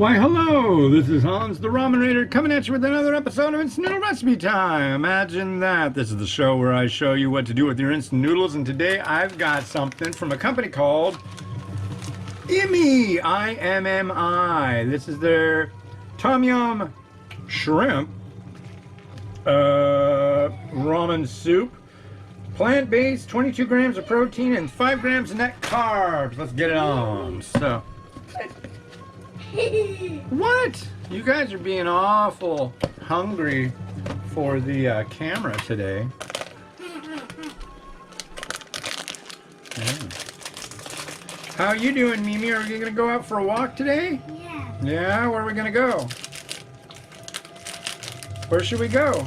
Why, hello! This is Hans the Ramen Raider coming at you with another episode of Instant Noodle Recipe Time! Imagine that! This is the show where I show you what to do with your instant noodles, and today I've got something from a company called immi! I-M-M-I. This is their Tom Yum Shrimp ramen soup. Plant-based, 22 grams of protein, and 5 grams of net carbs. Let's get it on. So... What? You guys are being awful hungry for the camera today. Yeah. How are you doing, Mimi? Are you going to go out for a walk today? Yeah. Yeah? Where are we going to go? Where should we go?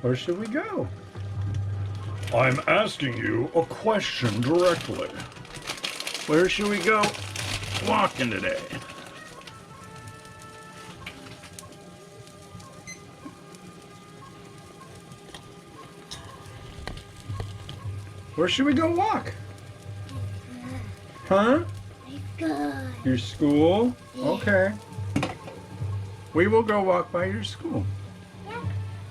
Where should we go? I'm asking you a question directly. Where should we go walking today? Where should we go walk? Huh? Your school? Yeah. Okay. We will go walk by your school. Yeah,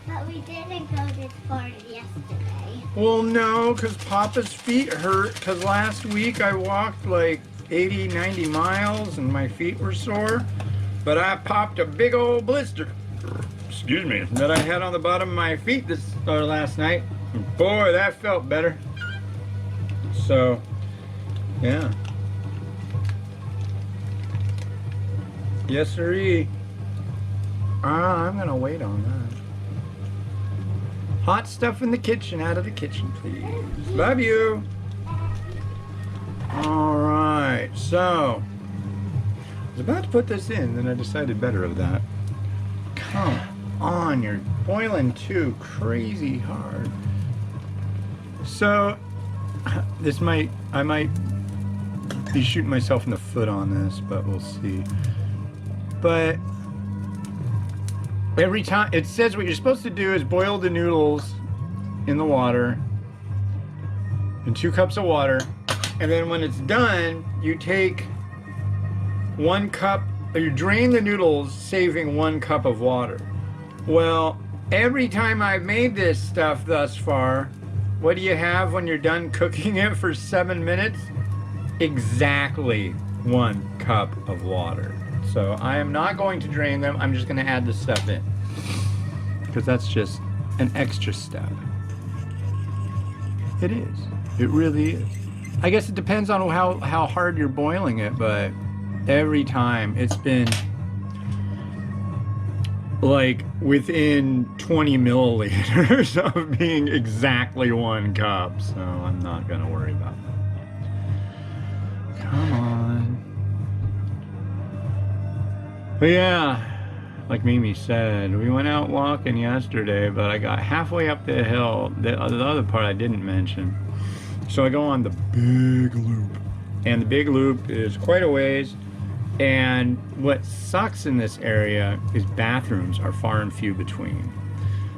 but we didn't go this far yesterday. Well, no, because Papa's feet hurt, because last week I walked like 80, 90 miles and my feet were sore, but I popped a big old blister, excuse me, that I had on the bottom of my feet last night. And boy, that felt better. So, yeah. Yes, sirree. I'm going to wait on that. Hot stuff in the kitchen, out of the kitchen, please. Love you. All right, so I was about to put this in, then I decided better of that. Come on, you're boiling too crazy hard. So I might be shooting myself in the foot on this, but we'll see. But every time, it says what you're supposed to do is boil the noodles in the water, in 2 cups of water, and then when it's done, you take 1 cup, or you drain the noodles, saving 1 cup of water. Well, every time I've made this stuff thus far, what do you have when you're done cooking it for 7 minutes? Exactly 1 cup of water. So I am not going to drain them. I'm just going to add the stuff in, because that's just an extra step. It is. It really is. I guess it depends on how hard you're boiling it, but every time it's been like within 20 milliliters of being exactly 1 cup. So I'm not going to worry about that. Come on. But yeah, like Mimi said, we went out walking yesterday, but I got halfway up the hill. The other part I didn't mention. So I go on the big loop. And the big loop is quite a ways. And what sucks in this area is bathrooms are far and few between.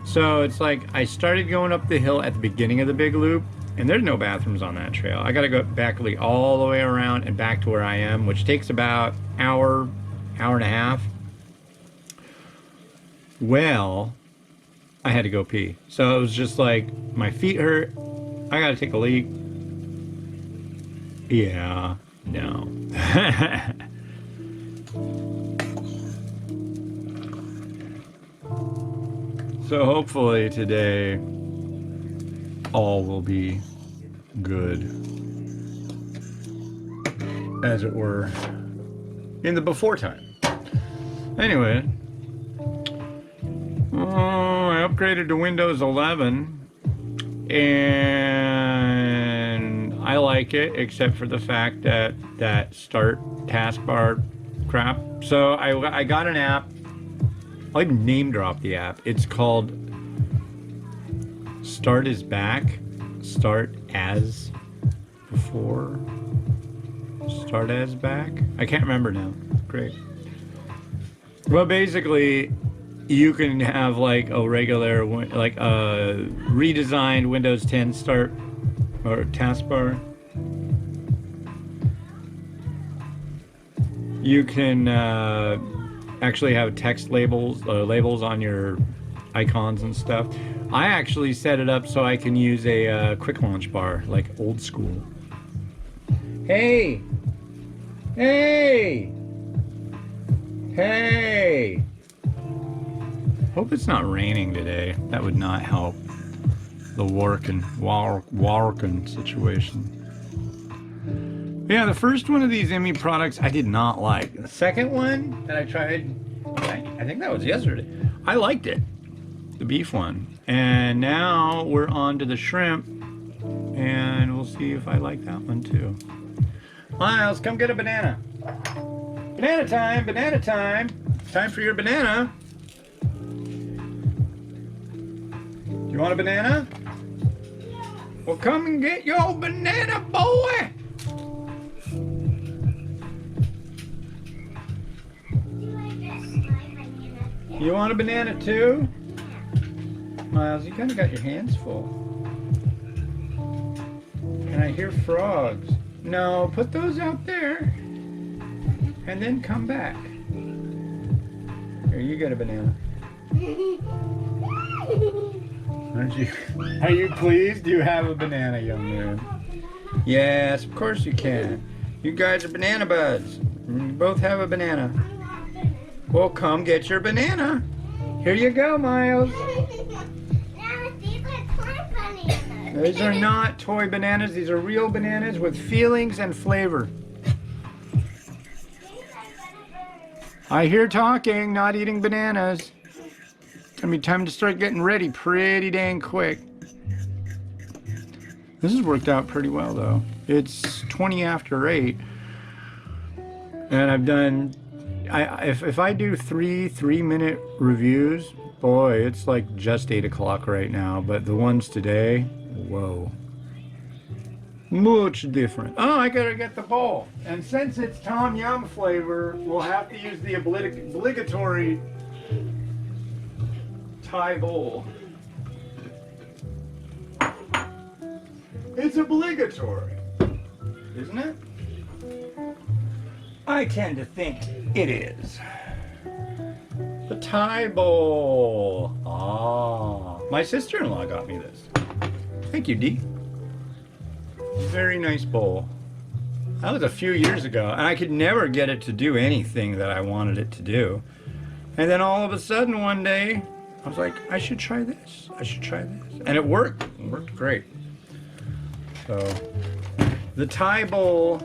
So it's like I started going up the hill at the beginning of the big loop, and there's no bathrooms on that trail. I gotta go back all the way around and back to where I am, which takes about hour and a half. Well, I had to go pee. So it was just like, my feet hurt, I gotta take a leak. Yeah, no. So hopefully today, all will be good, as it were, in the before time. Anyway, I upgraded to Windows 11, and I like it, except for the fact that start taskbar crap. So I got an app. I like name drop the app. It's called Start as Back. Start as before. Start as back. I can't remember now. Great. Well, basically, you can have like a regular, like a redesigned Windows 10 start or taskbar, You can actually have text labels on your icons and stuff. I actually set it up so I can use a quick launch bar, like old school. Hey! Hey! Hey! Hope it's not raining today. That would not help the working situation. Yeah, the first one of these immi products I did not like. The second one that I tried, I think that was yesterday. I liked it, the beef one. And now we're on to the shrimp, and we'll see if I like that one too. Miles, come get a banana. Banana time, banana time. It's time for your banana. You want a banana? Well, come and get your banana, boy. You want a banana too? Miles, you kind of got your hands full. And I hear frogs. No, put those out there. And then come back. Here, you get a banana. Are you pleased you have a banana, young man? Yes, of course you can. You guys are banana buds. You both have a banana. Well, come get your banana. Here you go, Miles. These are not toy bananas. These are real bananas with feelings and flavor. I hear talking, not eating bananas. It's gonna be time to start getting ready pretty dang quick. This has worked out pretty well though. It's 20 after 8. And I've done, if I do three-minute reviews, boy, it's like just 8 o'clock right now. But the ones today, whoa. Much different. Oh, I gotta get the bowl. And since it's Tom Yum flavor, we'll have to use the obligatory Thai bowl. It's obligatory, isn't it? I tend to think it is. The Thai bowl. Ah, my sister-in-law got me this. Thank you, Dee. Very nice bowl. That was a few years ago, and I could never get it to do anything that I wanted it to do. And then all of a sudden one day, I was like, I should try this. I should try this. And it worked. It worked great. So, the Thai bowl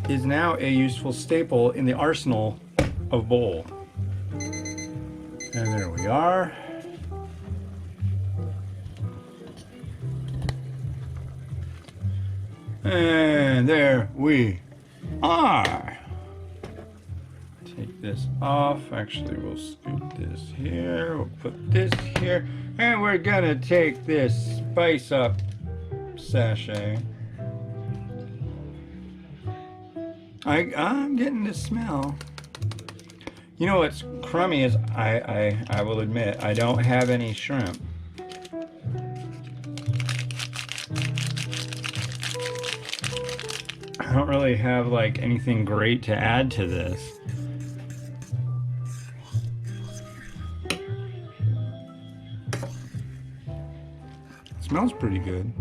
is now a useful staple in the arsenal of bowl. And there we are. And there we are. Take this off. Actually, we'll scoop this here. We'll put this here. And we're gonna take this spice up sachet. I'm getting the smell. You know what's crummy is I will admit I don't have any shrimp. I don't really have like anything great to add to this. It smells pretty good.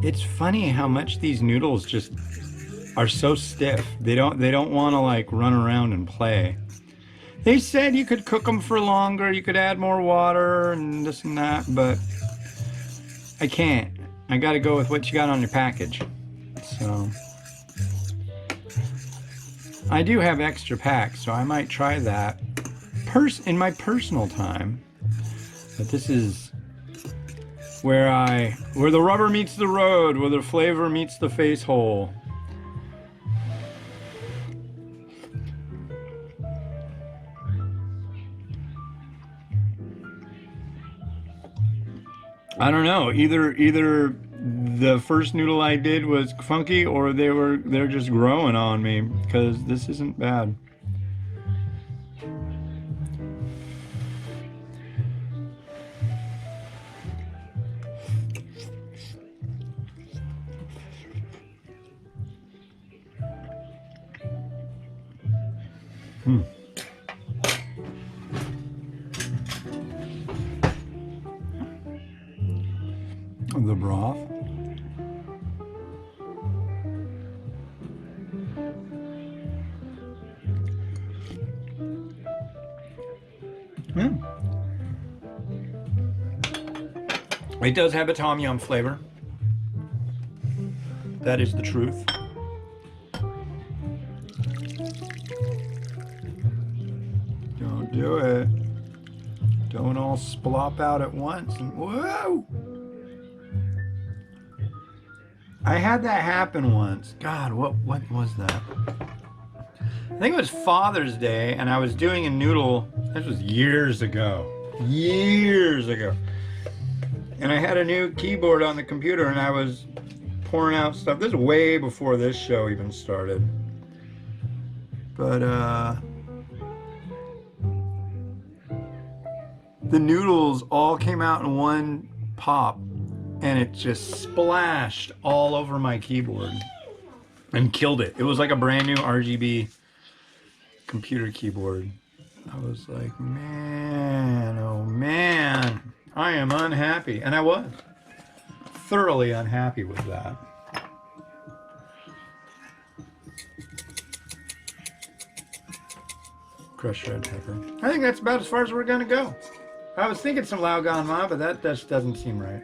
It's funny how much these noodles just are so stiff. They don't want to like run around and play. They said you could cook them for longer, you could add more water and this and that, but I can't. I gotta go with what you got on your package. So I do have extra packs, so I might try that in my personal time. But this is where the rubber meets the road, where the flavor meets the face hole. I don't know. Either the first noodle I did was funky, or they're just growing on me, because this isn't bad. Hmm. The broth. It does have a tom yum flavor. That is the truth. Don't do it. Don't all splop out at once. And, whoa! I had that happen once. God, what was that? I think it was Father's Day, and I was doing a noodle. This was years ago. Years ago. And I had a new keyboard on the computer, and I was pouring out stuff. This is way before this show even started. But, the noodles all came out in one pop, and it just splashed all over my keyboard and killed it. It was like a brand new RGB computer keyboard. I was like, man, oh man, I am unhappy. And I was thoroughly unhappy with that. Crushed red pepper. I think that's about as far as we're gonna go. I was thinking some Lao Gan Ma, but that just doesn't seem right.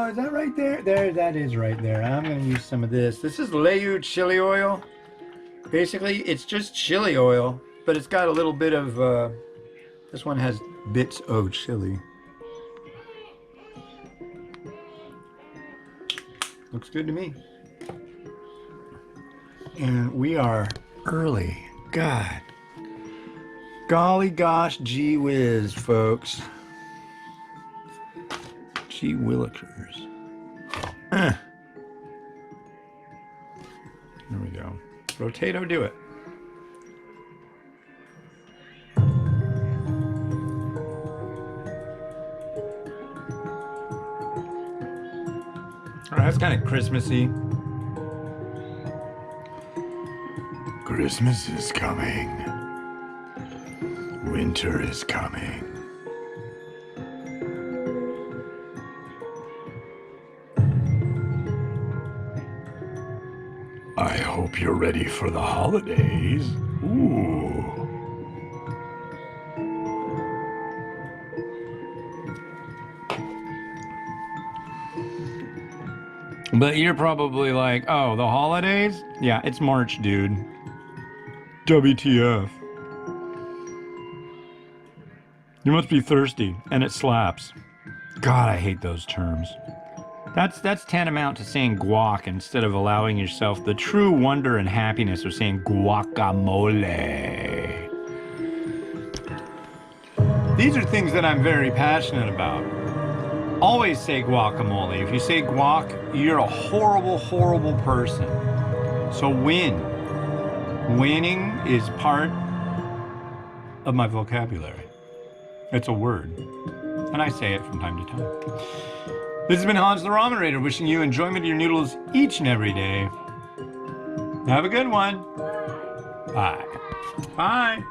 Is that right there? There, that is right there. I'm gonna use some of this. This is Leu chili oil. Basically, it's just chili oil, but it's got a little bit of, this one has bits of chili. Looks good to me. And we are early. God. Golly gosh, gee whiz, folks. Gee willikers. There we go. Rotato, do it. Oh, that's kind of Christmassy. Christmas is coming. Winter is coming. I hope you're ready for the holidays. Ooh. But you're probably like, oh, the holidays? Yeah, it's March, dude. WTF. You must be thirsty, and it slaps. God, I hate those terms. That's tantamount to saying guac instead of allowing yourself the true wonder and happiness of saying guacamole. These are things that I'm very passionate about. Always say guacamole. If you say guac, you're a horrible, horrible person. So win. Winning is part of my vocabulary. It's a word. And I say it from time to time. This has been Hans the Ramen Raider, wishing you enjoyment of your noodles each and every day. Have a good one. Bye. Bye.